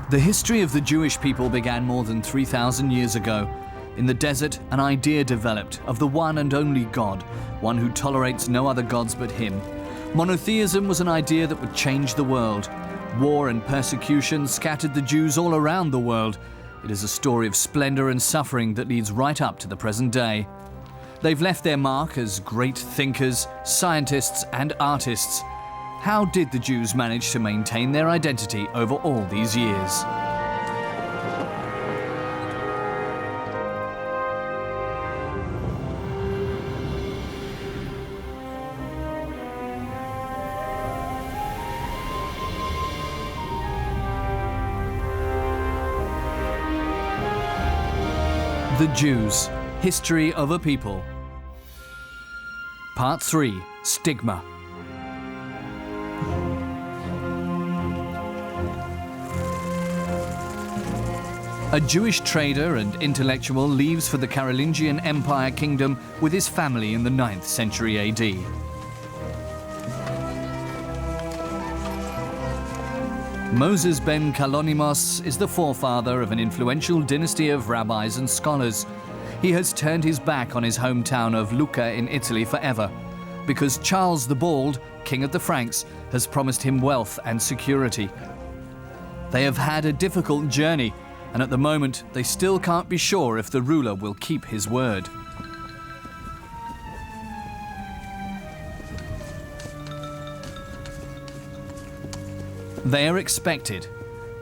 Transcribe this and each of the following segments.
The history of the Jewish people began more than 3,000 years ago. In the desert, an idea developed of the one and only God, one who tolerates no other gods but him. Monotheism was an idea that would change the world. War and persecution scattered the Jews all around the world. It is a story of splendor and suffering that leads right up to the present day. They've left their mark as great thinkers, scientists, and artists. How did the Jews manage to maintain their identity over all these years? The Jews, History of a People. Part 3, Stigma. A Jewish trader and intellectual leaves for the Carolingian Empire kingdom with his family in the 9th century AD. Moses ben Kalonimos is the forefather of an influential dynasty of rabbis and scholars. He has turned his back on his hometown of Lucca in Italy forever, because Charles the Bald, king of the Franks, has promised him wealth and security. They have had a difficult journey, and at the moment they still can't be sure if the ruler will keep his word. They are expected.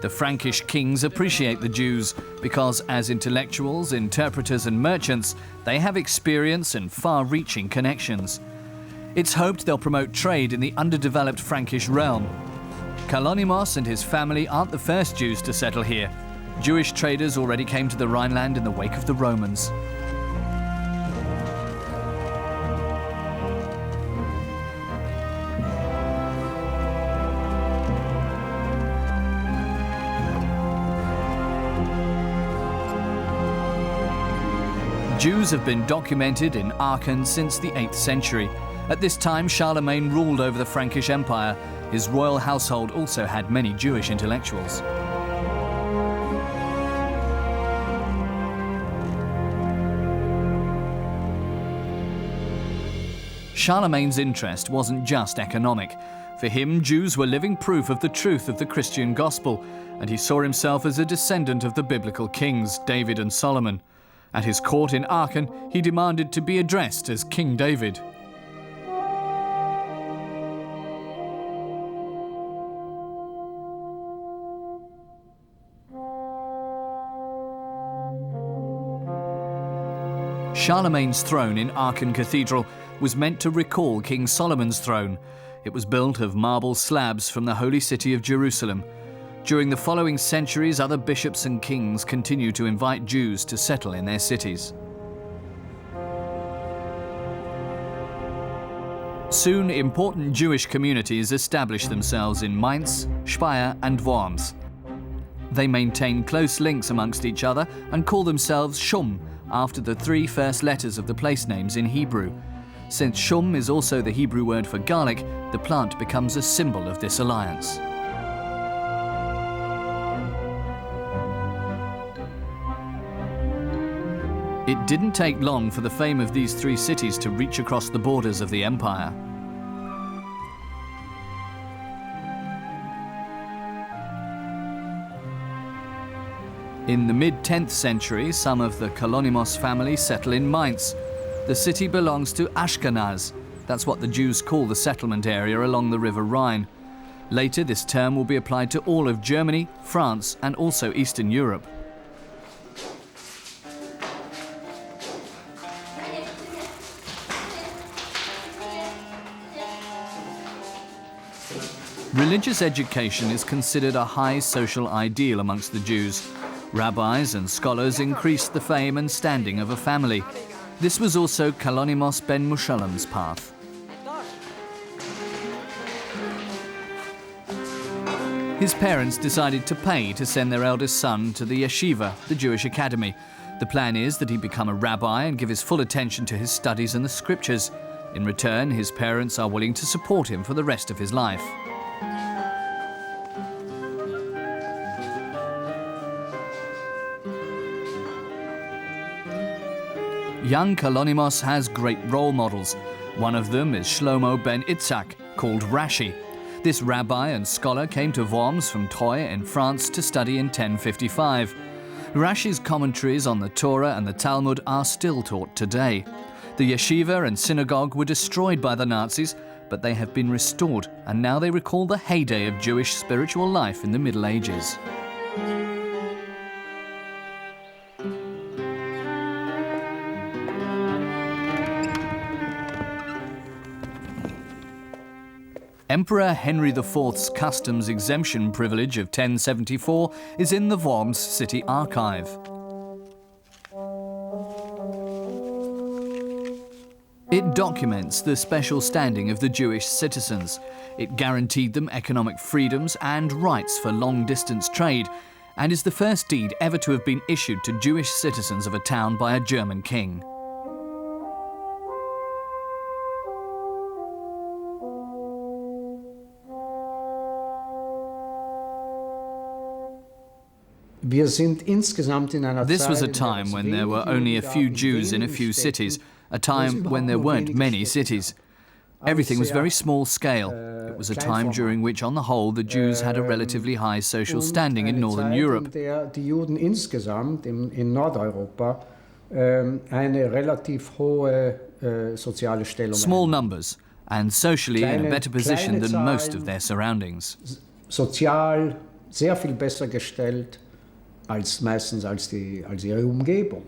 The Frankish kings appreciate the Jews because, as intellectuals, interpreters and merchants, they have experience and far-reaching connections. It's hoped they'll promote trade in the underdeveloped Frankish realm. Kalonimos and his family aren't the first Jews to settle here. Jewish traders already came to the Rhineland in the wake of the Romans. Jews have been documented in Aachen since the 8th century. At this time, Charlemagne ruled over the Frankish Empire. His royal household also had many Jewish intellectuals. Charlemagne's interest wasn't just economic. For him, Jews were living proof of the truth of the Christian gospel, and he saw himself as a descendant of the biblical kings, David and Solomon. At his court in Aachen, he demanded to be addressed as King David. Charlemagne's throne in Aachen Cathedral was meant to recall King Solomon's throne. It was built of marble slabs from the holy city of Jerusalem. During the following centuries, other bishops and kings continued to invite Jews to settle in their cities. Soon, important Jewish communities established themselves in Mainz, Speyer and Worms. They maintained close links amongst each other and call themselves Shum, after the 3 first letters of the place names in Hebrew. Since Shum is also the Hebrew word for garlic, the plant becomes a symbol of this alliance. It didn't take long for the fame of these 3 cities to reach across the borders of the empire. In the mid-10th century, some of the Kalonimos family settle in Mainz. The city belongs to Ashkenaz. That's what the Jews call the settlement area along the River Rhine. Later, this term will be applied to all of Germany, France, and also Eastern Europe. Religious education is considered a high social ideal amongst the Jews. Rabbis and scholars increased the fame and standing of a family. This was also Kalonimos ben Mushalam's path. His parents decided to pay to send their eldest son to the yeshiva, the Jewish academy. The plan is that he become a rabbi and give his full attention to his studies and the scriptures. In return, his parents are willing to support him for the rest of his life. young Kalonymos has great role models. One of them is Shlomo ben Itzhak, called Rashi. This rabbi and scholar came to Worms from Troyes in France to study in 1055. Rashi's commentaries on the Torah and the Talmud are still taught today. The yeshiva and synagogue were destroyed by the Nazis, but they have been restored, and now they recall the heyday of Jewish spiritual life in the Middle Ages. Emperor Henry IV's customs exemption privilege of 1074 is in the Worms city archive. It documents the special standing of the Jewish citizens. It guaranteed them economic freedoms and rights for long-distance trade, and is the first deed ever to have been issued to Jewish citizens of a town by a German king. This was a time when there were only a few Jews in a few cities, a time when there weren't many cities. Everything was very small scale. It was a time during which, on the whole, the Jews had a relatively high social standing in Northern Europe. Small numbers, and socially in a better position than most of their surroundings. Sozial sehr viel besser gestellt meistens als ihre Umgebung.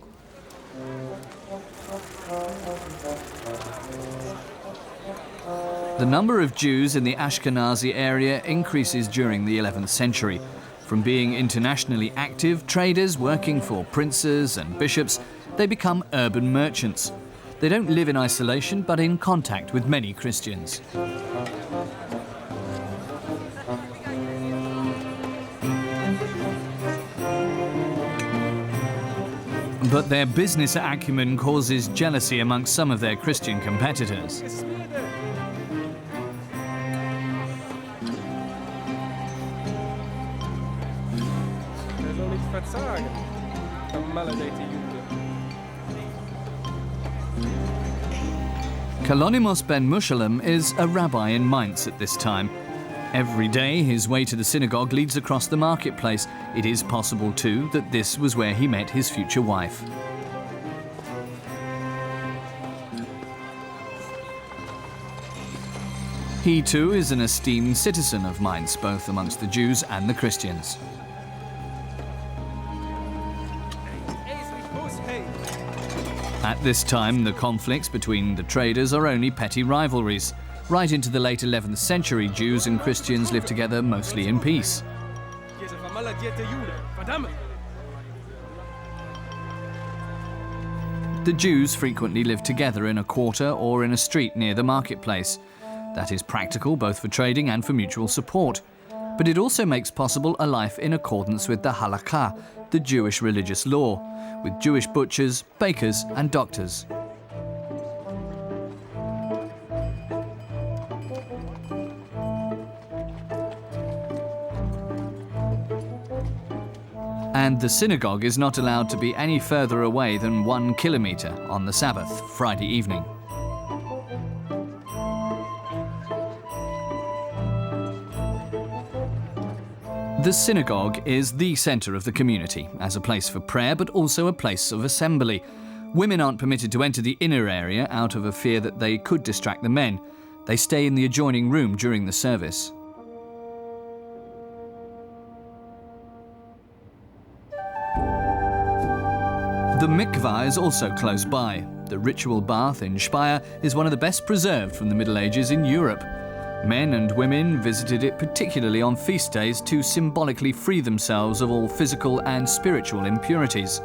The number of Jews in the Ashkenazi area increases during the 11th century. From being internationally active traders working for princes and bishops, they become urban merchants. They don't live in isolation, but in contact with many Christians. But their business acumen causes jealousy amongst some of their Christian competitors. Kalonymos ben Mushalem is a rabbi in Mainz at this time. Every day his way to the synagogue leads across the marketplace. It is possible too that this was where he met his future wife. He too is an esteemed citizen of Mainz, both amongst the Jews and the Christians. At this time, the conflicts between the traders are only petty rivalries. Right into the late 11th century, Jews and Christians lived together mostly in peace. The Jews frequently lived together in a quarter or in a street near the marketplace. That is practical both for trading and for mutual support. But it also makes possible a life in accordance with the halakha, the Jewish religious law, with Jewish butchers, bakers and doctors. And the synagogue is not allowed to be any further away than 1 kilometer on the Sabbath, Friday evening. The synagogue is the center of the community, as a place for prayer, but also a place of assembly. Women aren't permitted to enter the inner area out of a fear that they could distract the men. They stay in the adjoining room during the service. The mikvah is also close by. The ritual bath in Speyer is one of the best preserved from the Middle Ages in Europe. Men and women visited it particularly on feast days to symbolically free themselves of all physical and spiritual impurities.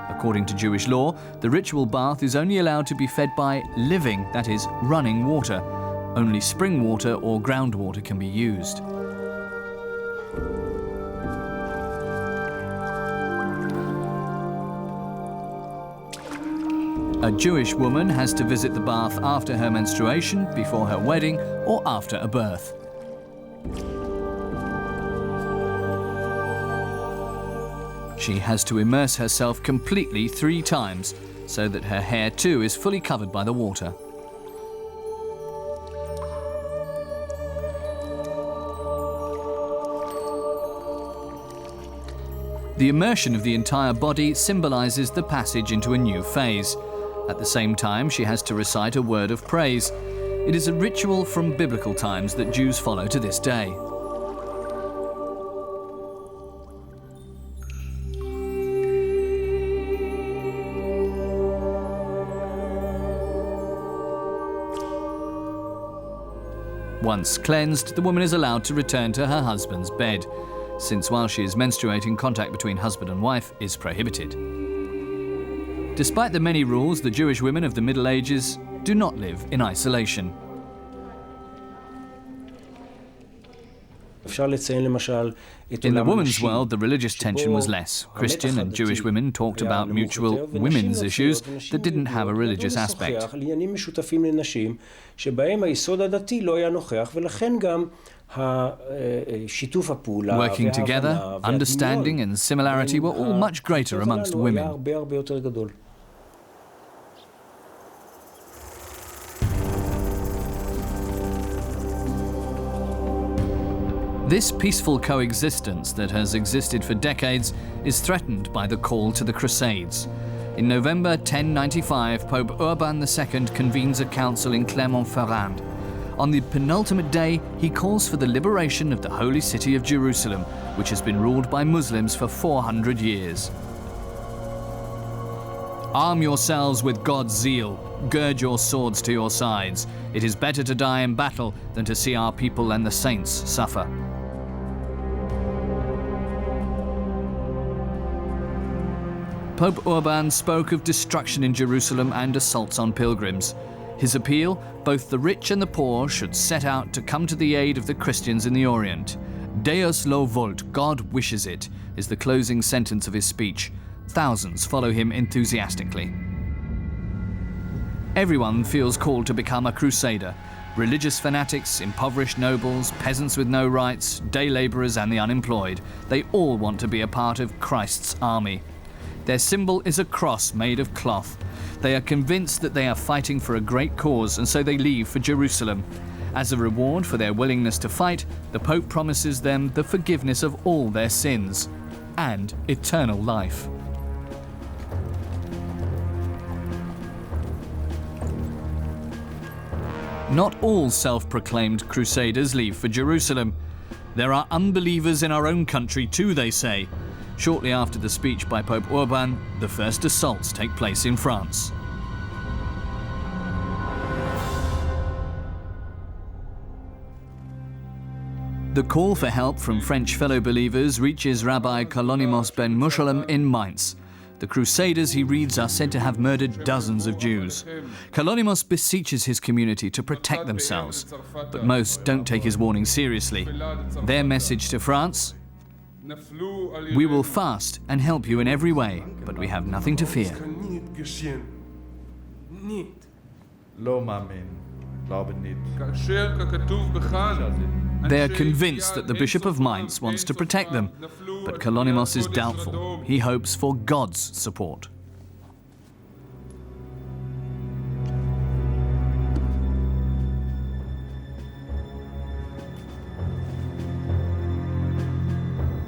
According to Jewish law, the ritual bath is only allowed to be fed by living, that is, running water. Only spring water or groundwater can be used. A Jewish woman has to visit the bath after her menstruation, before her wedding, or after a birth. She has to immerse herself completely 3 times. so that her hair too is fully covered by the water. The immersion of the entire body symbolizes the passage into a new phase. At the same time, she has to recite a word of praise. It is a ritual from biblical times that Jews follow to this day. Once cleansed, the woman is allowed to return to her husband's bed, since while she is menstruating, contact between husband and wife is prohibited. Despite the many rules, the Jewish women of the Middle Ages do not live in isolation. In the women's world, the religious tension was less. Christian and Jewish women talked about mutual women's issues that didn't have a religious aspect. Working together, understanding and similarity were all much greater amongst women. This peaceful coexistence that has existed for decades is threatened by the call to the Crusades. In November 1095, Pope Urban II convenes a council in Clermont-Ferrand. On the penultimate day, he calls for the liberation of the holy city of Jerusalem, which has been ruled by Muslims for 400 years. Arm yourselves with God's zeal. Gird your swords to your sides. It is better to die in battle than to see our people and the saints suffer. Pope Urban spoke of destruction in Jerusalem and assaults on pilgrims. His appeal, both the rich and the poor should set out to come to the aid of the Christians in the Orient. Deus lo vult, God wishes it, is the closing sentence of his speech. Thousands follow him enthusiastically. Everyone feels called to become a crusader. Religious fanatics, impoverished nobles, peasants with no rights, day laborers and the unemployed. They all want to be a part of Christ's army. Their symbol is a cross made of cloth. They are convinced that they are fighting for a great cause, and so they leave for Jerusalem. As a reward for their willingness to fight, the Pope promises them the forgiveness of all their sins and eternal life. Not all self-proclaimed crusaders leave for Jerusalem. There are unbelievers in our own country too, they say. Shortly after the speech by Pope Urban, the first assaults take place in France. The call for help from French fellow believers reaches Rabbi Kalonimos ben Mushalem in Mainz. The Crusaders, he reads, are said to have murdered dozens of Jews. Kalonimos beseeches his community to protect themselves, but most don't take his warning seriously. Their message to France: we will fast and help you in every way, but we have nothing to fear. They are convinced that the Bishop of Mainz wants to protect them, but Kalonimos is doubtful. He hopes for God's support.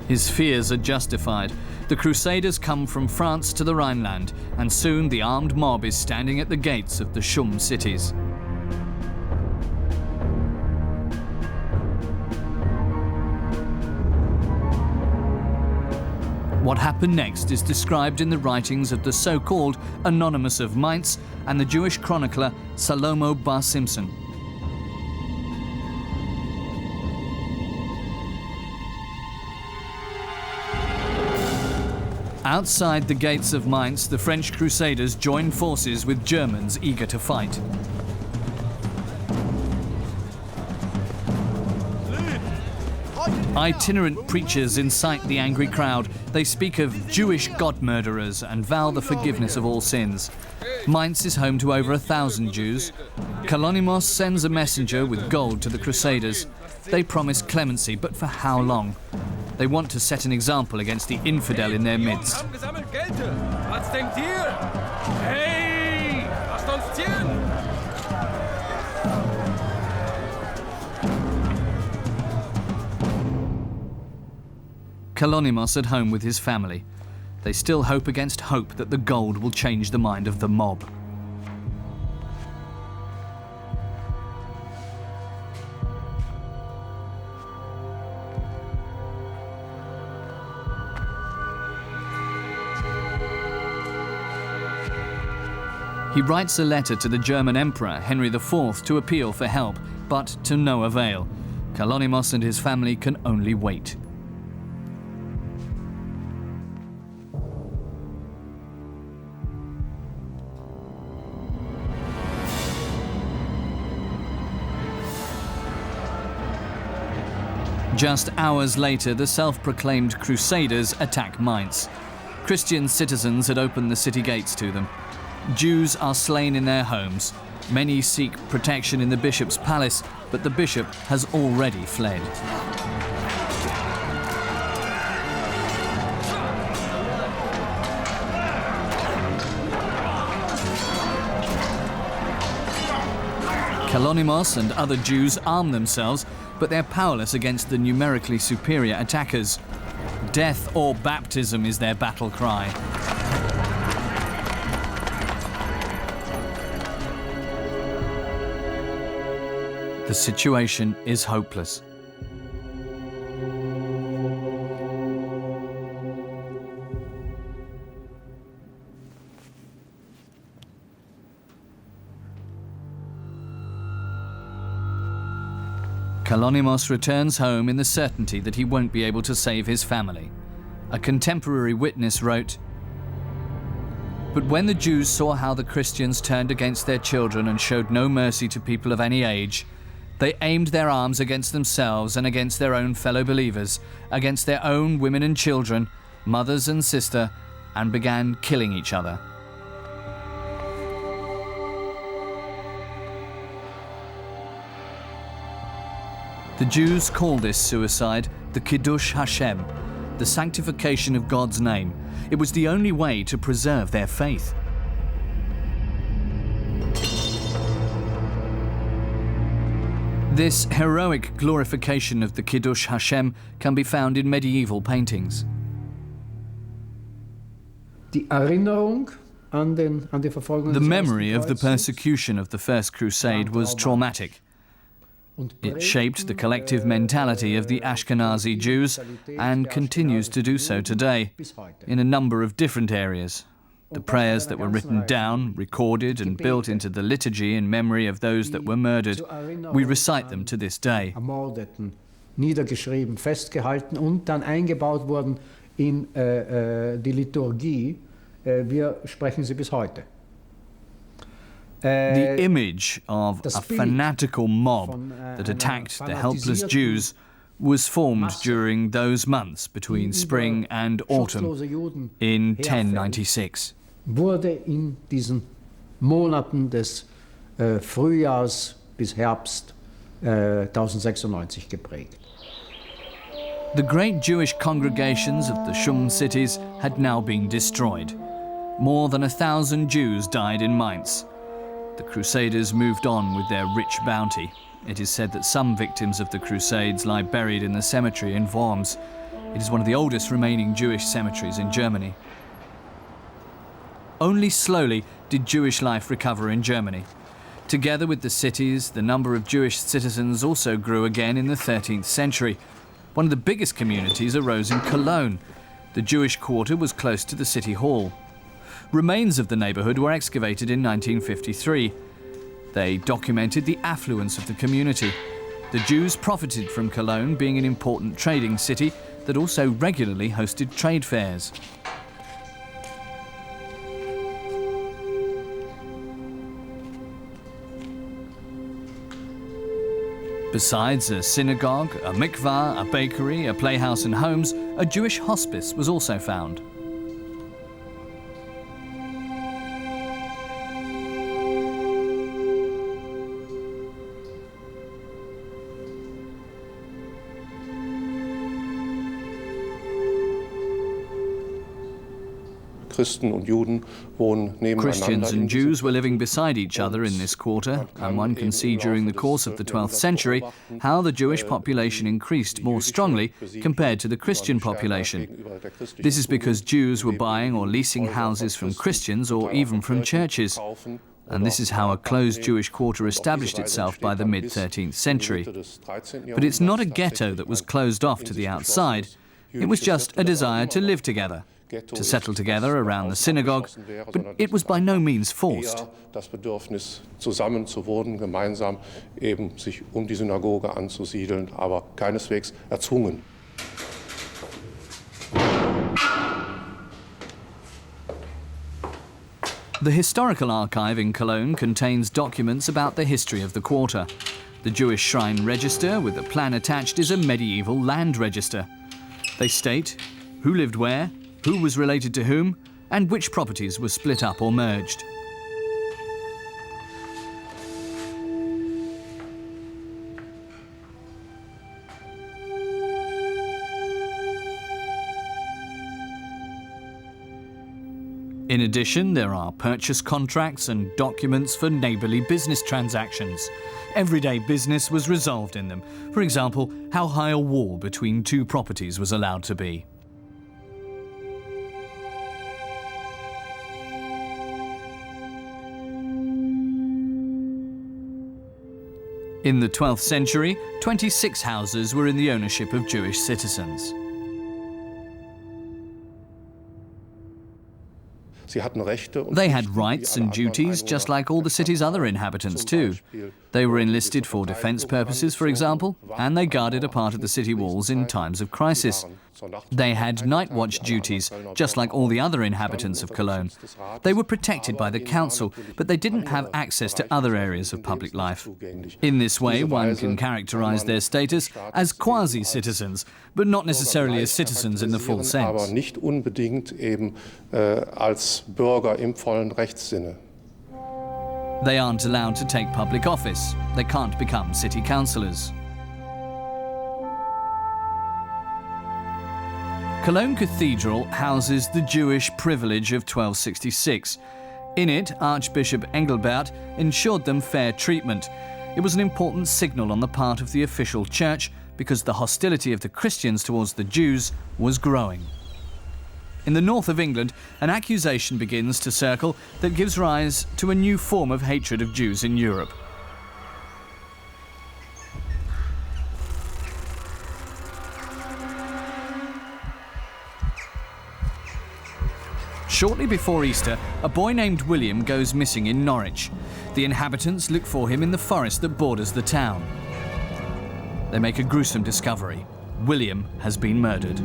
His fears are justified. The Crusaders come from France to the Rhineland, and soon the armed mob is standing at the gates of the Shum cities. What happened next is described in the writings of the so-called Anonymous of Mainz and the Jewish chronicler Salomo bar Simson. Outside the gates of Mainz, the French Crusaders joined forces with Germans eager to fight. Itinerant preachers incite the angry crowd. They speak of Jewish god murderers and vow the forgiveness of all sins. Mainz is home to over 1,000 Jews. Kalonimos sends a messenger with gold to the Crusaders. They promise clemency, but for how long? They want to set an example against the infidel in their midst. Was denkt ihr? Hey, lasst uns ziehen! Kalonymos at home with his family. They still hope against hope that the gold will change the mind of the mob. He writes a letter to the German Emperor Henry IV to appeal for help, but to no avail. Kalonymos and his family can only wait. Just hours later, the self-proclaimed Crusaders attack Mainz. Christian citizens had opened the city gates to them. Jews are slain in their homes. Many seek protection in the bishop's palace, but the bishop has already fled. Kalonymos and other Jews arm themselves, but they're powerless against the numerically superior attackers. Death or baptism is their battle cry. The situation is hopeless. Kalonymos returns home in the certainty that he won't be able to save his family. A contemporary witness wrote, "But when the Jews saw how the Christians turned against their children and showed no mercy to people of any age, they aimed their arms against themselves and against their own fellow believers, against their own women and children, mothers and sister, and began killing each other." The Jews call this suicide the Kiddush Hashem, the sanctification of God's name. It was the only way to preserve their faith. This heroic glorification of the Kiddush Hashem can be found in medieval paintings. Die Erinnerung an die Verfolgung The memory of the persecution of the First Crusade was traumatic. It shaped the collective mentality of the Ashkenazi Jews and continues to do so today in a number of different areas. The prayers that were written down, recorded and built into the liturgy in memory of those that were murdered, we recite them to this day. Ermordeten, niedergeschrieben, festgehalten und dann eingebaut wurden in die Liturgie. Wir sprechen sie bis heute. The image of a fanatical mob that attacked the helpless Jews was formed during those months between spring and autumn in 1096. Wurde in diesen Monaten des Frühjahrs bis Herbst 1096 geprägt. The great Jewish congregations of the Shum cities had now been destroyed. More than 1,000 Jews died in Mainz. The Crusaders moved on with their rich bounty. It is said that some victims of the Crusades lie buried in the cemetery in Worms. It is one of the oldest remaining Jewish cemeteries in Germany. Only slowly did Jewish life recover in Germany. Together with the cities, the number of Jewish citizens also grew again in the 13th century. One of the biggest communities arose in Cologne. The Jewish quarter was close to the city hall. Remains of the neighborhood were excavated in 1953. They documented the affluence of the community. The Jews profited from Cologne being an important trading city that also regularly hosted trade fairs. Besides a synagogue, a mikvah, a bakery, a playhouse and homes, a Jewish hospice was also found. Christen und Juden wohnen nebeneinander. Christians and Jews were living beside each other in this quarter, and one can see during the course of the 12th century how the Jewish population increased more strongly compared to the Christian population. This is because Jews were buying or leasing houses from Christians or even from churches. And this is how a closed Jewish quarter established itself by the mid-13th century. But it's not a ghetto that was closed off to the outside. It was just a desire to live together, to settle together around the synagogue, but it was by no means forced. Das Bedürfnis, zusammen zu wohnen, gemeinsam eben sich die Synagoge anzusiedeln, aber keineswegs erzwungen. The Historical Archive in Cologne contains documents about the history of the quarter. The Jewish Shrine Register with the plan attached is a medieval land register. They state who lived where, who was related to whom, and which properties were split up or merged. In addition, there are purchase contracts and documents for neighbourly business transactions. Everyday business was resolved in them. For example, how high a wall between two properties was allowed to be. In the 12th century, 26 houses were in the ownership of Jewish citizens. They had rights and duties just like all the city's other inhabitants too. They were enlisted for defense purposes, for example, and they guarded a part of the city walls in times of crisis. They had night watch duties, just like all the other inhabitants of Cologne. They were protected by the council, but they didn't have access to other areas of public life. In this way, one can characterize their status as quasi-citizens, but not necessarily as citizens in the full sense. Aber nicht unbedingt eben als Bürger im vollen Rechtssinne. They aren't allowed to take public office. They can't become city councillors. Cologne Cathedral houses the Jewish privilege of 1266. In it, Archbishop Engelbert ensured them fair treatment. It was an important signal on the part of the official church because the hostility of the Christians towards the Jews was growing. In the north of England, an accusation begins to circle that gives rise to a new form of hatred of Jews in Europe. Shortly before Easter, a boy named William goes missing in Norwich. The inhabitants look for him in the forest that borders the town. They make a gruesome discovery. William has been murdered.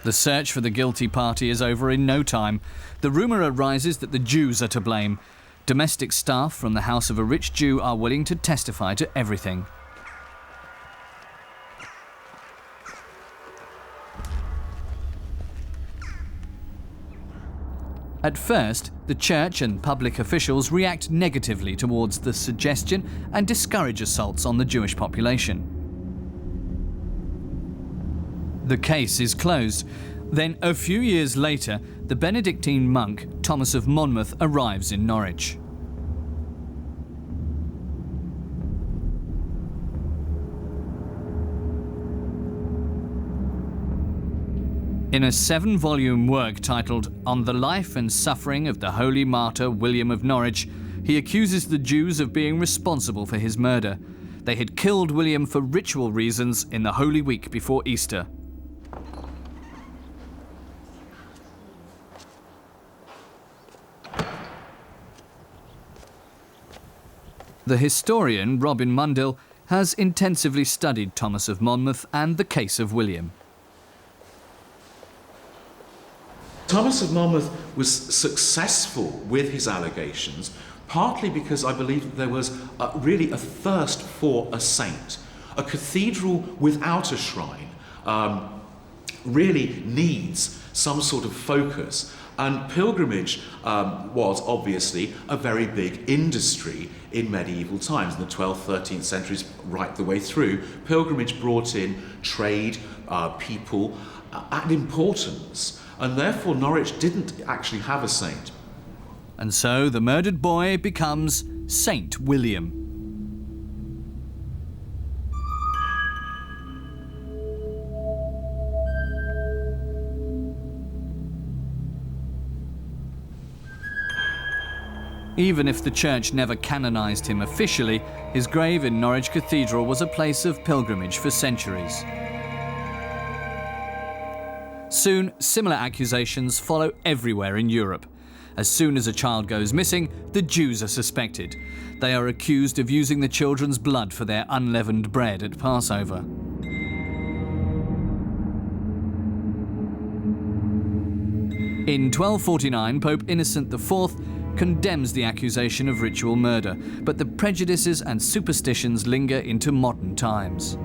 The search for the guilty party is over in no time. The rumour arises that the Jews are to blame. Domestic staff from the house of a rich Jew are willing to testify to everything. At first, the church and public officials react negatively towards the suggestion and discourage assaults on the Jewish population. The case is closed. Then, a few years later, the Benedictine monk Thomas of Monmouth arrives in Norwich. In a 7-volume work titled On the Life and Suffering of the Holy Martyr William of Norwich, he accuses the Jews of being responsible for his murder. They had killed William for ritual reasons in the Holy Week before Easter. The historian Robin Mundell has intensively studied Thomas of Monmouth and the case of William. Thomas of Monmouth was successful with his allegations, partly because I believe that there was really a thirst for a saint. A cathedral without a shrine really needs some sort of focus. And pilgrimage was obviously a very big industry in medieval times, in the 12th, 13th centuries, right the way through. Pilgrimage brought in trade, people, and importance, and therefore Norwich didn't actually have a saint. And so the murdered boy becomes Saint William. Even if the church never canonized him officially, his grave in Norwich Cathedral was a place of pilgrimage for centuries. Soon, similar accusations follow everywhere in Europe. As soon as a child goes missing, the Jews are suspected. They are accused of using the children's blood for their unleavened bread at Passover. In 1249, Pope Innocent IV condemns the accusation of ritual murder, but the prejudices and superstitions linger into modern times.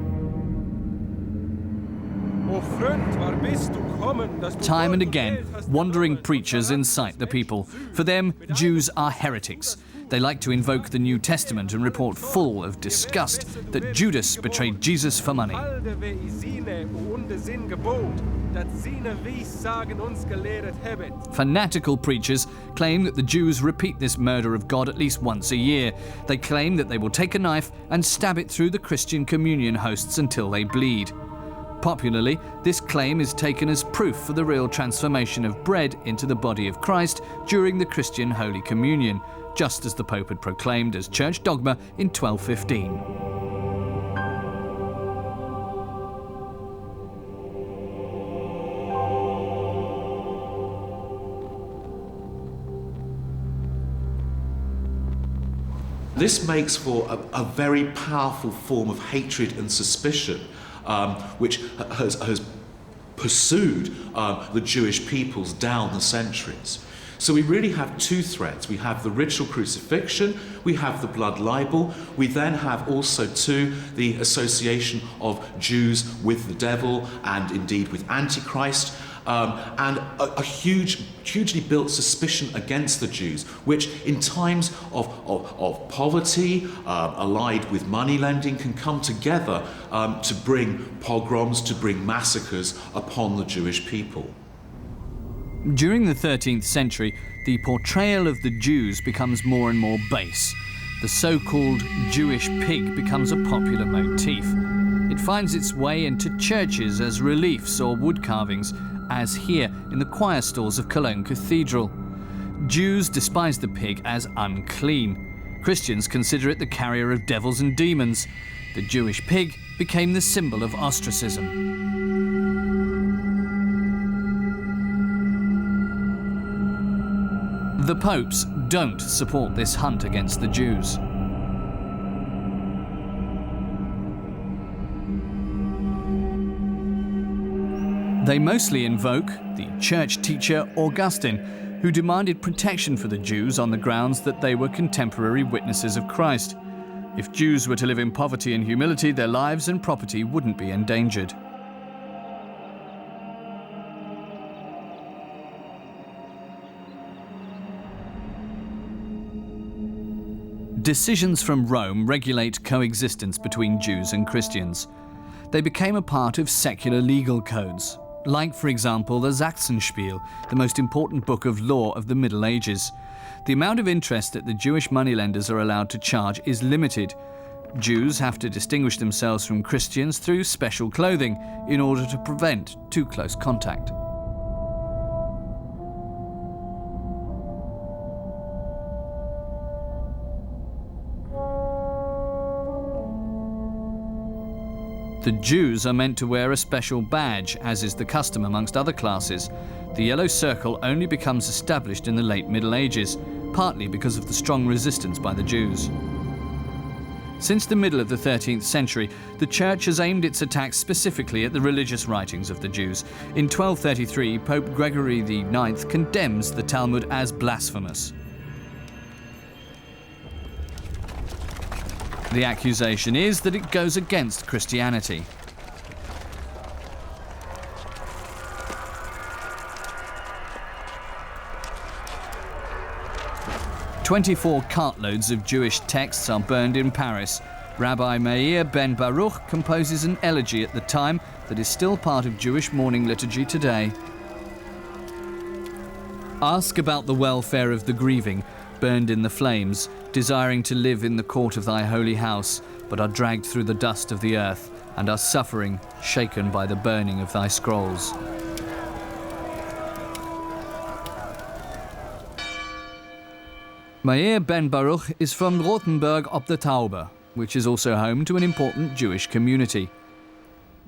Time and again, wandering preachers incite the people. For them, Jews are heretics. They like to invoke the New Testament and report full of disgust that Judas betrayed Jesus for money. Fanatical preachers claim that the Jews repeat this murder of God at least once a year. They claim that they will take a knife and stab it through the Christian communion hosts until they bleed. Popularly, this claim is taken as proof for the real transformation of bread into the body of Christ during the Christian Holy Communion, just as the Pope had proclaimed as church dogma in 1215. This makes for a very powerful form of hatred and suspicion, which has pursued the Jewish peoples down the centuries. So we really have two threads. We have the ritual crucifixion, we have the blood libel, we then have also too the association of Jews with the devil and indeed with Antichrist, and a hugely built suspicion against the Jews, which in times of poverty, allied with money lending, can come together to bring pogroms, to bring massacres upon the Jewish people. During the 13th century, the portrayal of the Jews becomes more and more base. The so-called Jewish pig becomes a popular motif. It finds its way into churches as reliefs or wood carvings, as here in the choir stalls of Cologne Cathedral. Jews despise the pig as unclean. Christians consider it the carrier of devils and demons. The Jewish pig became the symbol of ostracism. The popes don't support this hunt against the Jews. They mostly invoke the church teacher Augustine, who demanded protection for the Jews on the grounds that they were contemporary witnesses of Christ. If Jews were to live in poverty and humility, their lives and property wouldn't be endangered. Decisions from Rome regulate coexistence between Jews and Christians. They became a part of secular legal codes, like, for example, the Sachsenspiel, the most important book of law of the Middle Ages. The amount of interest that the Jewish moneylenders are allowed to charge is limited. Jews have to distinguish themselves from Christians through special clothing in order to prevent too close contact. The Jews are meant to wear a special badge, as is the custom amongst other classes. The yellow circle only becomes established in the late Middle Ages, partly because of the strong resistance by the Jews. Since the middle of the 13th century, the Church has aimed its attacks specifically at the religious writings of the Jews. In 1233, Pope Gregory IX condemns the Talmud as blasphemous. The accusation is that it goes against Christianity. 24 cartloads of Jewish texts are burned in Paris. Rabbi Meir ben Baruch composes an elegy at the time that is still part of Jewish mourning liturgy today. Ask about the welfare of the grieving, burned in the flames, desiring to live in the court of thy holy house, but are dragged through the dust of the earth, and are suffering, shaken by the burning of thy scrolls. Meir ben Baruch is from Rothenburg ob der Tauber, which is also home to an important Jewish community.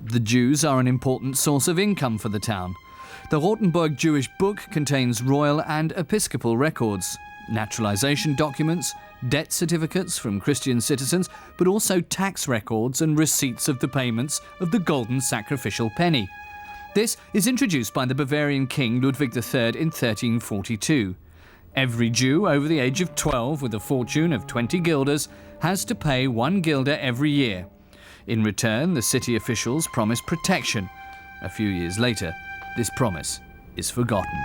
The Jews are an important source of income for the town. The Rothenburg Jewish Book contains royal and episcopal records, naturalization documents, debt certificates from Christian citizens, but also tax records and receipts of the payments of the golden sacrificial penny. This is introduced by the Bavarian king Ludwig III in 1342. Every Jew over the age of 12 with a fortune of 20 guilders has to pay 1 guilder every year. In return, the city officials promise protection. A few years later, this promise is forgotten.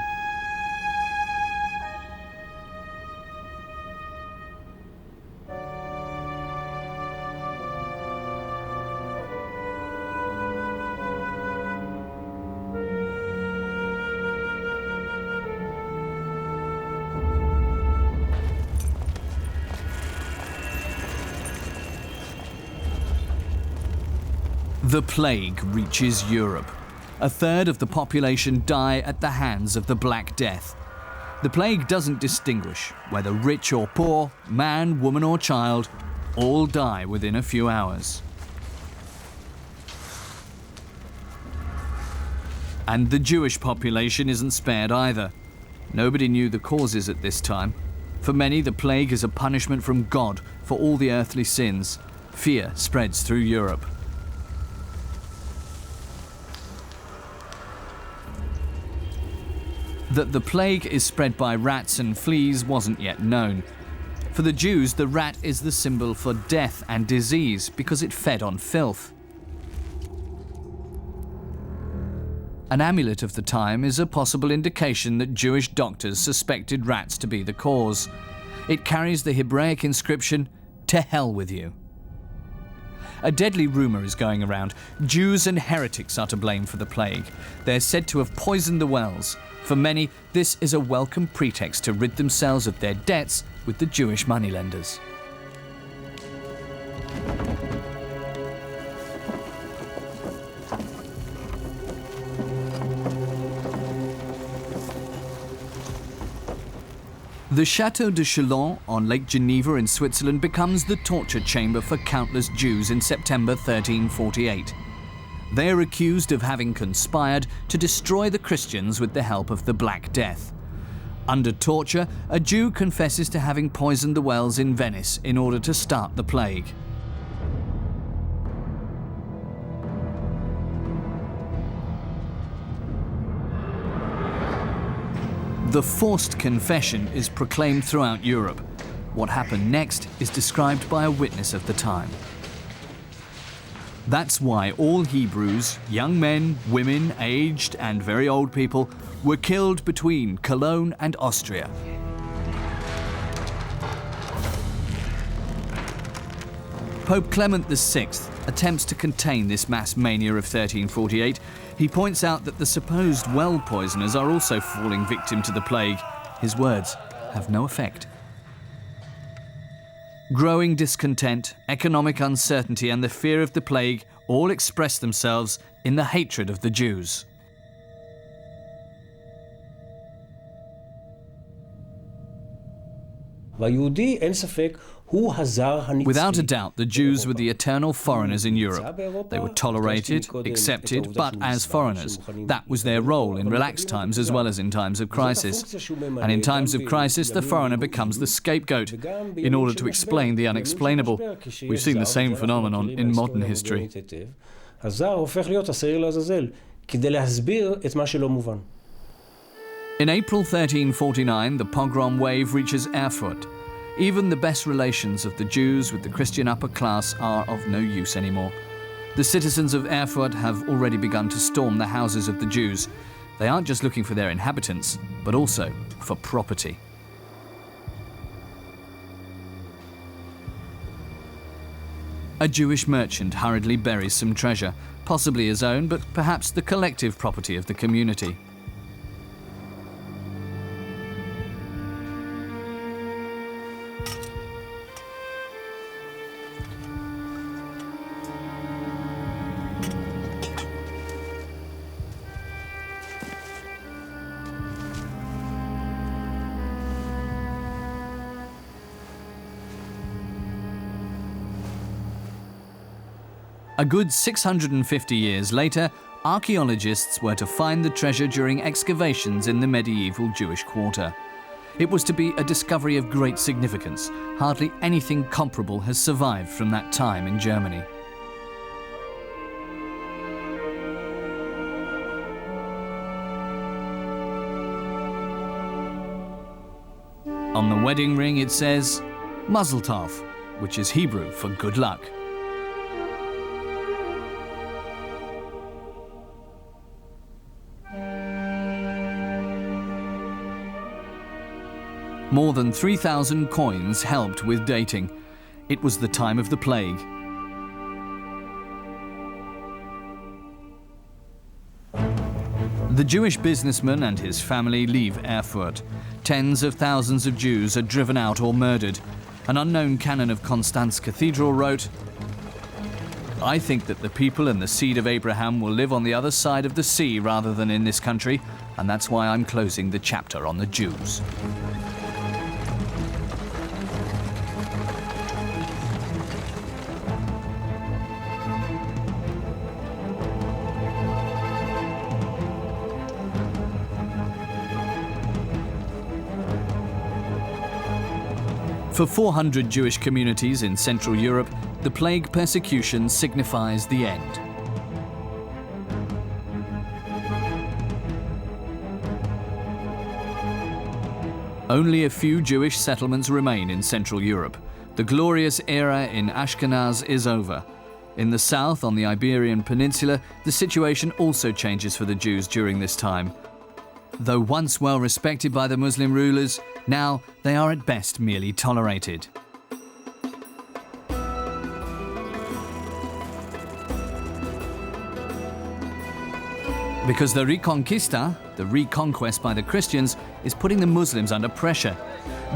The plague reaches Europe. A third of the population die at the hands of the Black Death. The plague doesn't distinguish whether rich or poor, man, woman or child, all die within a few hours. And the Jewish population isn't spared either. Nobody knew the causes at this time. For many, the plague is a punishment from God for all the earthly sins. Fear spreads through Europe. That the plague is spread by rats and fleas wasn't yet known. For the Jews, the rat is the symbol for death and disease because it fed on filth. An amulet of the time is a possible indication that Jewish doctors suspected rats to be the cause. It carries the Hebraic inscription, "To hell with you." A deadly rumor is going around. Jews and heretics are to blame for the plague. They're said to have poisoned the wells. For many, this is a welcome pretext to rid themselves of their debts with the Jewish moneylenders. The Chateau de Chalon on Lake Geneva in Switzerland becomes the torture chamber for countless Jews in September 1348. They are accused of having conspired to destroy the Christians with the help of the Black Death. Under torture, a Jew confesses to having poisoned the wells in Venice in order to start the plague. The forced confession is proclaimed throughout Europe. What happened next is described by a witness of the time. That's why all Hebrews, young men, women, aged and very old people, were killed between Cologne and Austria. Pope Clement VI attempts to contain this mass mania of 1348. He points out that the supposed well poisoners are also falling victim to the plague. His words have no effect. Growing discontent, economic uncertainty and the fear of the plague all express themselves in the hatred of the Jews. Without a doubt, the Jews were the eternal foreigners in Europe. They were tolerated, accepted, but as foreigners. That was their role in relaxed times as well as in times of crisis. And in times of crisis, the foreigner becomes the scapegoat in order to explain the unexplainable. We've seen the same phenomenon in modern history. In April 1349, the pogrom wave reaches Erfurt. Even the best relations of the Jews with the Christian upper class are of no use anymore. The citizens of Erfurt have already begun to storm the houses of the Jews. They aren't just looking for their inhabitants, but also for property. A Jewish merchant hurriedly buries some treasure, possibly his own, but perhaps the collective property of the community. A good 650 years later, archaeologists were to find the treasure during excavations in the medieval Jewish quarter. It was to be a discovery of great significance. Hardly anything comparable has survived from that time in Germany. On the wedding ring it says, Mazel Tov, which is Hebrew for good luck. More than 3,000 coins helped with dating. It was the time of the plague. The Jewish businessman and his family leave Erfurt. Tens of thousands of Jews are driven out or murdered. An unknown canon of Constance Cathedral wrote, "I think that the people and the seed of Abraham will live on the other side of the sea rather than in this country, and that's why I'm closing the chapter on the Jews." For 400 Jewish communities in Central Europe, the plague persecution signifies the end. Only a few Jewish settlements remain in Central Europe. The glorious era in Ashkenaz is over. In the south, on the Iberian Peninsula, the situation also changes for the Jews during this time. Though once well respected by the Muslim rulers, now they are at best merely tolerated. Because the Reconquista, the reconquest by the Christians, is putting the Muslims under pressure.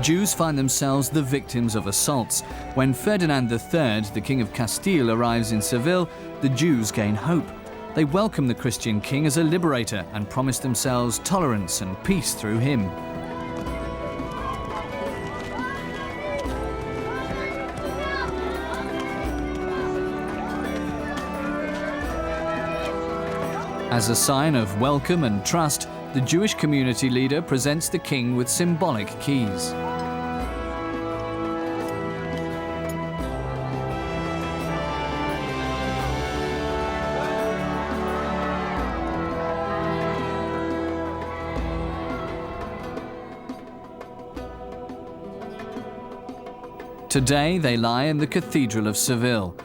Jews find themselves the victims of assaults. When Ferdinand III, the King of Castile, arrives in Seville, the Jews gain hope. They welcome the Christian king as a liberator and promise themselves tolerance and peace through him. As a sign of welcome and trust, the Jewish community leader presents the king with symbolic keys. Today they lie in the Cathedral of Seville.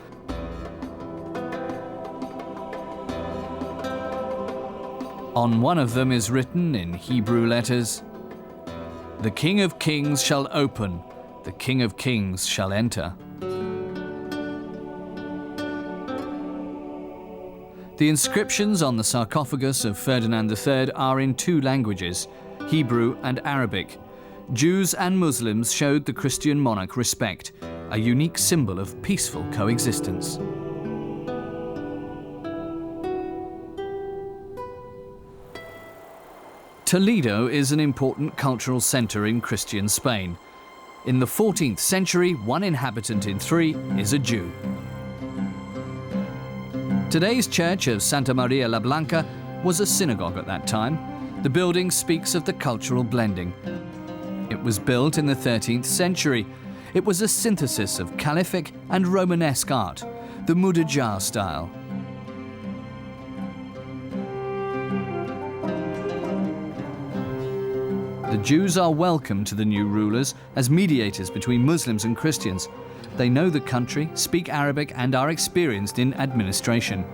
On one of them is written in Hebrew letters, "The King of Kings shall open, the King of Kings shall enter." The inscriptions on the sarcophagus of Ferdinand III are in two languages, Hebrew and Arabic. Jews and Muslims showed the Christian monarch respect, a unique symbol of peaceful coexistence. Toledo is an important cultural center in Christian Spain. In the 14th century, 1 inhabitant in 3 is a Jew. Today's church of Santa Maria la Blanca was a synagogue at that time. The building speaks of the cultural blending. It was built in the 13th century. It was a synthesis of Caliphic and Romanesque art, the Mudejar style. The Jews are welcome to the new rulers as mediators between Muslims and Christians. They know the country, speak Arabic, and are experienced in administration.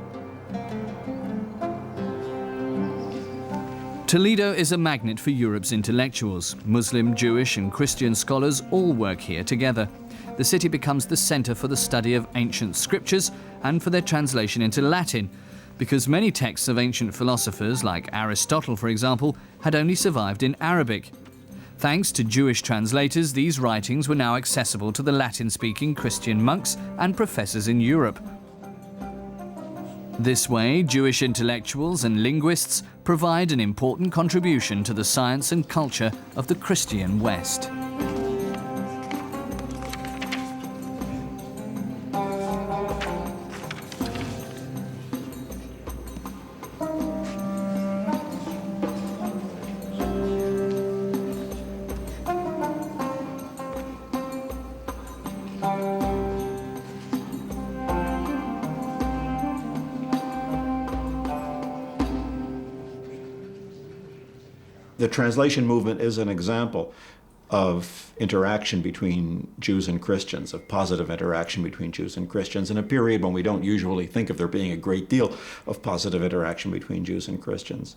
Toledo is a magnet for Europe's intellectuals. Muslim, Jewish, and Christian scholars all work here together. the city becomes the centre for the study of ancient scriptures and for their translation into Latin, because many texts of ancient philosophers, like Aristotle for example, had only survived in Arabic. Thanks to Jewish translators, these writings were now accessible to the Latin-speaking Christian monks and professors in Europe. This way, Jewish intellectuals and linguists provide an important contribution to the science and culture of the Christian West. The translation movement is an example of interaction between Jews and Christians, of positive interaction between Jews and Christians, in a period when we don't usually think of there being a great deal of positive interaction between Jews and Christians.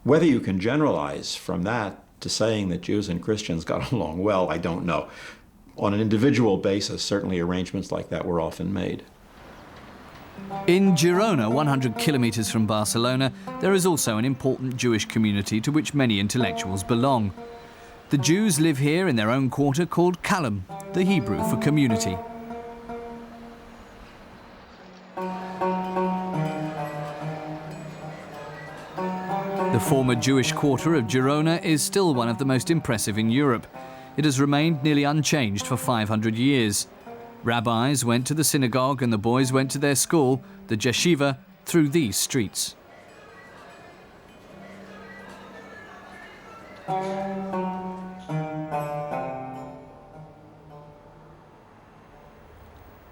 Whether you can generalize from that to saying that Jews and Christians got along well, I don't know. On an individual basis, certainly arrangements like that were often made. In Girona, 100 kilometres from Barcelona, there is also an important Jewish community to which many intellectuals belong. The Jews live here in their own quarter called Kalam, the Hebrew for community. The former Jewish quarter of Girona is still one of the most impressive in Europe. It has remained nearly unchanged for 500 years. Rabbis went to the synagogue and the boys went to their school, the yeshiva, through these streets.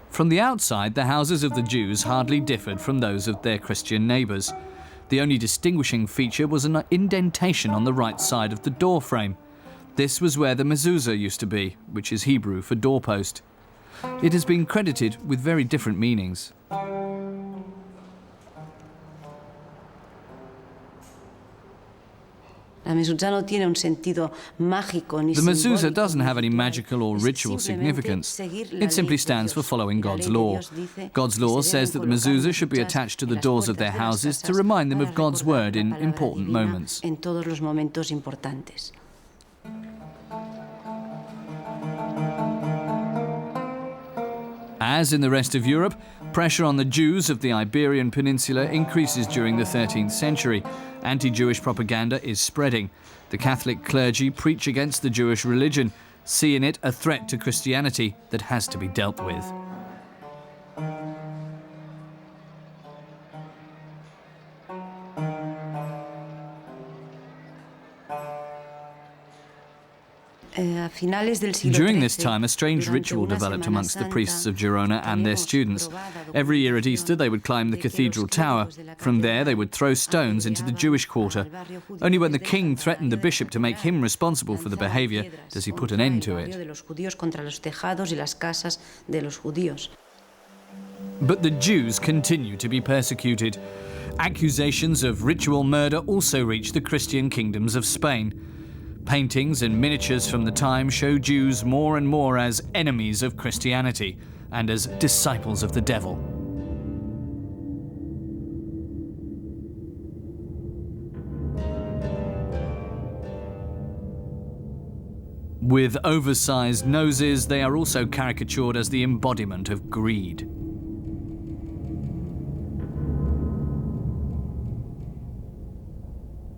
From the outside, the houses of the Jews hardly differed from those of their Christian neighbours. The only distinguishing feature was an indentation on the right side of the door frame. This was where the mezuzah used to be, which is Hebrew for doorpost. It has been credited with very different meanings. The mezuzah doesn't have any magical or ritual significance. It simply stands for following God's law. God's law says that the mezuzah should be attached to the doors of their houses to remind them of God's word in important moments. As in the rest of Europe, pressure on the Jews of the Iberian Peninsula increases during the 13th century. Anti-Jewish propaganda is spreading. The Catholic clergy preach against the Jewish religion, see in it a threat to Christianity that has to be dealt with. During this time, a strange ritual developed amongst the priests of Girona and their students. Every year at Easter, they would climb the cathedral tower. From there, they would throw stones into the Jewish quarter. Only when the king threatened the bishop to make him responsible for the behaviour does he put an end to it. But the Jews continue to be persecuted. Accusations of ritual murder also reach the Christian kingdoms of Spain. Paintings and miniatures from the time show Jews more and more as enemies of Christianity and as disciples of the devil. With oversized noses, they are also caricatured as the embodiment of greed.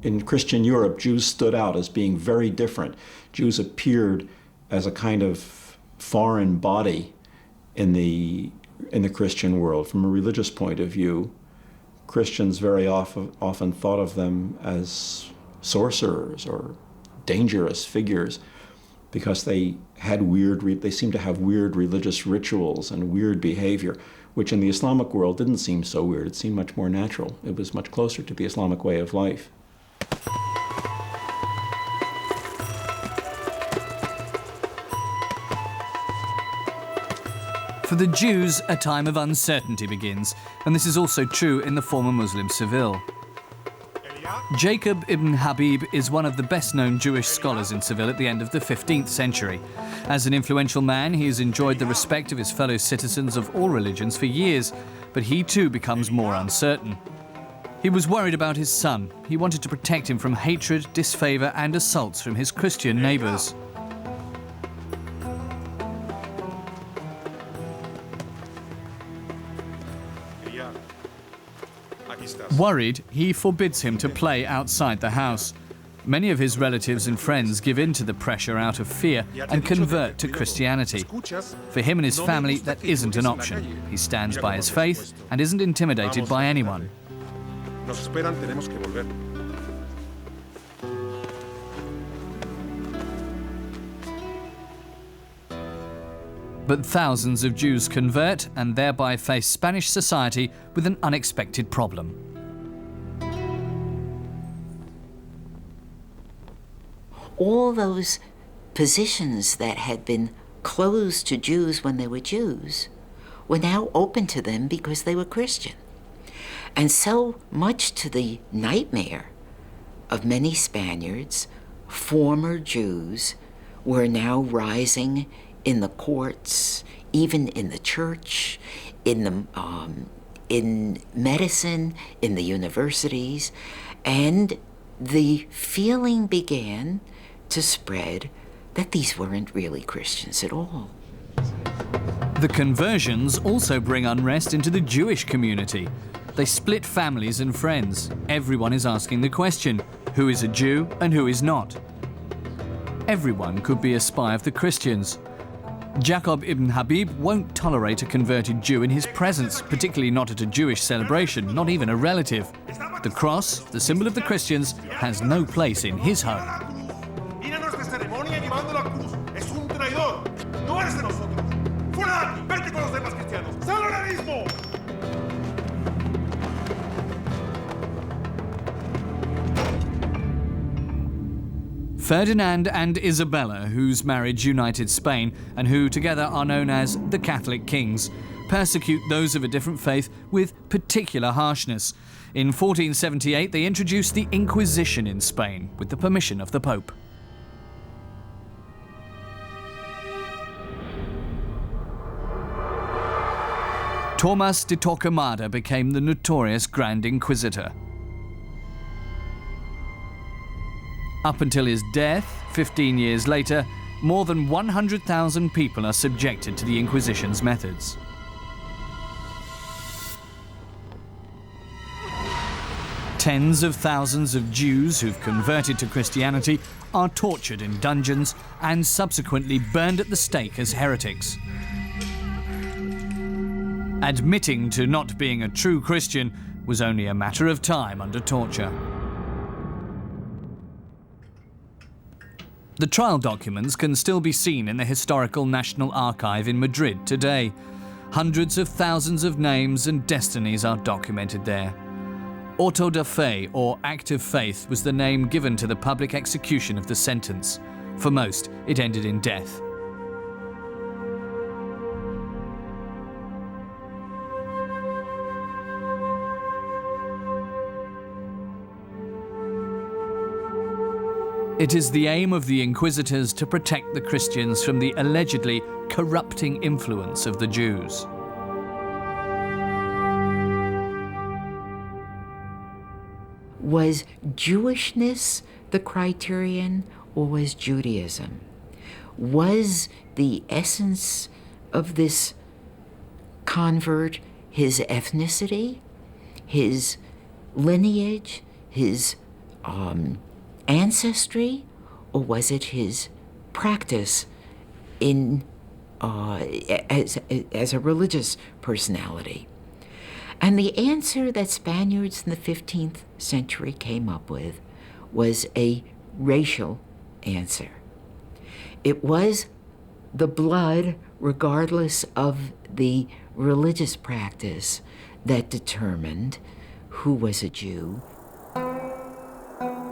In Christian Europe, Jews stood out as being very different. Jews appeared as a kind of foreign body in the Christian world. From a religious point of view, Christians very often thought of them as sorcerers or dangerous figures because they seemed to have weird religious rituals and weird behavior, which in the Islamic world didn't seem so weird. It seemed much more natural. It was much closer to the Islamic way of life. For the Jews, a time of uncertainty begins, and this is also true in the former Muslim Seville. Jacob ibn Habib is one of the best-known Jewish scholars in Seville at the end of the 15th century. As an influential man, he has enjoyed the respect of his fellow citizens of all religions for years, but he too becomes more uncertain. He was worried about his son. He wanted to protect him from hatred, disfavor, and assaults from his Christian neighbors. Worried, he forbids him to play outside the house. Many of his relatives and friends give in to the pressure out of fear and convert to Christianity. For him and his family, that isn't an option. He stands by his faith and isn't intimidated by anyone. But thousands of Jews convert and thereby face Spanish society with an unexpected problem. All those positions that had been closed to Jews when they were Jews were now open to them because they were Christian. And so much to the nightmare of many Spaniards, former Jews were now rising in the courts, even in the church, in medicine, in the universities, and the feeling began to spread that these weren't really Christians at all. The conversions also bring unrest into the Jewish community. They split families and friends. Everyone is asking the question, who is a Jew and who is not? Everyone could be a spy of the Christians. Jacob ibn Habib won't tolerate a converted Jew in his presence, particularly not at a Jewish celebration, not even a relative. The cross, the symbol of the Christians, has no place in his home. Ferdinand and Isabella, whose marriage united Spain and who together are known as the Catholic Kings, persecute those of a different faith with particular harshness. In 1478, they introduced the Inquisition in Spain with the permission of the Pope. Tomás de Torquemada became the notorious Grand Inquisitor. Up until his death, 15 years later, more than 100,000 people are subjected to the Inquisition's methods. Tens of thousands of Jews who've converted to Christianity are tortured in dungeons and subsequently burned at the stake as heretics. Admitting to not being a true Christian was only a matter of time under torture. The trial documents can still be seen in the Historical National Archive in Madrid today. Hundreds of thousands of names and destinies are documented there. Auto de fe, or act of faith, was the name given to the public execution of the sentence. For most, it ended in death. It is the aim of the Inquisitors to protect the Christians from the allegedly corrupting influence of the Jews. Was Jewishness the criterion, or was Judaism? Was the essence of this convert his ethnicity, his lineage, his ancestry, or was it his practice in as a religious personality? And the answer that Spaniards in the 15th century came up with was a racial answer. It was the blood, regardless of the religious practice, that determined who was a Jew.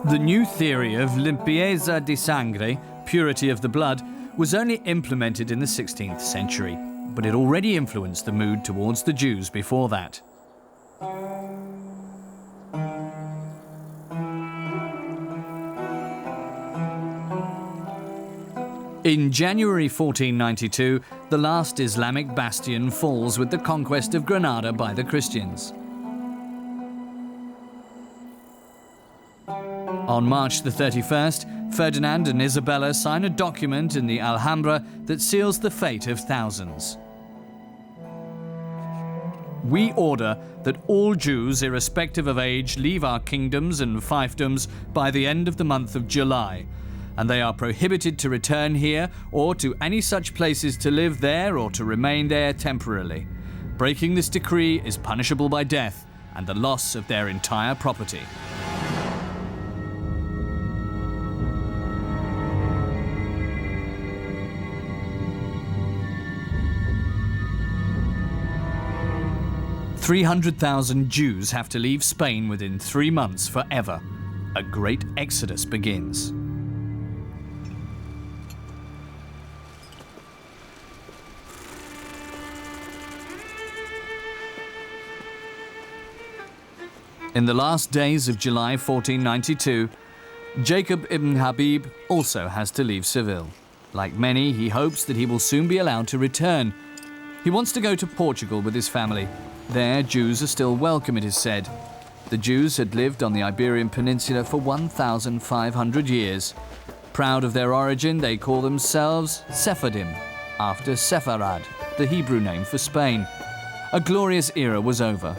The new theory of limpieza de sangre, purity of the blood, was only implemented in the 16th century, but it already influenced the mood towards the Jews before that. In January 1492, the last Islamic bastion falls with the conquest of Granada by the Christians. On March the 31st, Ferdinand and Isabella sign a document in the Alhambra that seals the fate of thousands. We order that all Jews, irrespective of age, leave our kingdoms and fiefdoms by the end of the month of July, and they are prohibited to return here or to any such places to live there or to remain there temporarily. Breaking this decree is punishable by death and the loss of their entire property. "300,000 Jews have to leave Spain within 3 months forever. A great exodus begins." In the last days of July 1492, Jacob ibn Habib also has to leave Seville. Like many, he hopes that he will soon be allowed to return. He wants to go to Portugal with his family. There, Jews are still welcome, it is said. The Jews had lived on the Iberian Peninsula for 1,500 years. Proud of their origin, they call themselves Sephardim, after Sepharad, the Hebrew name for Spain. A glorious era was over.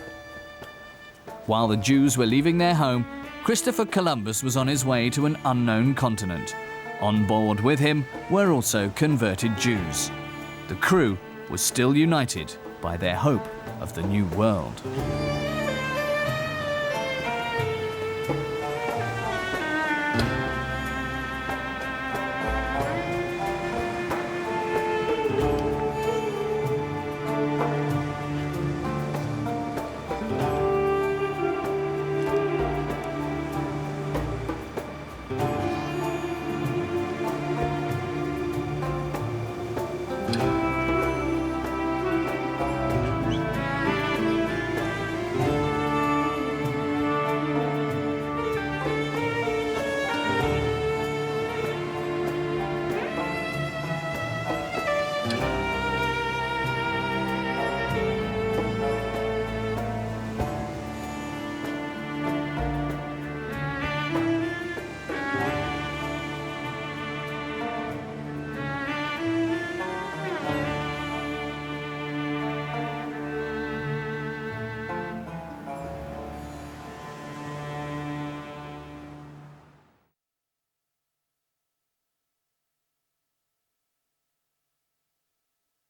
While the Jews were leaving their home, Christopher Columbus was on his way to an unknown continent. On board with him were also converted Jews. The crew was still united by their hope of the new world.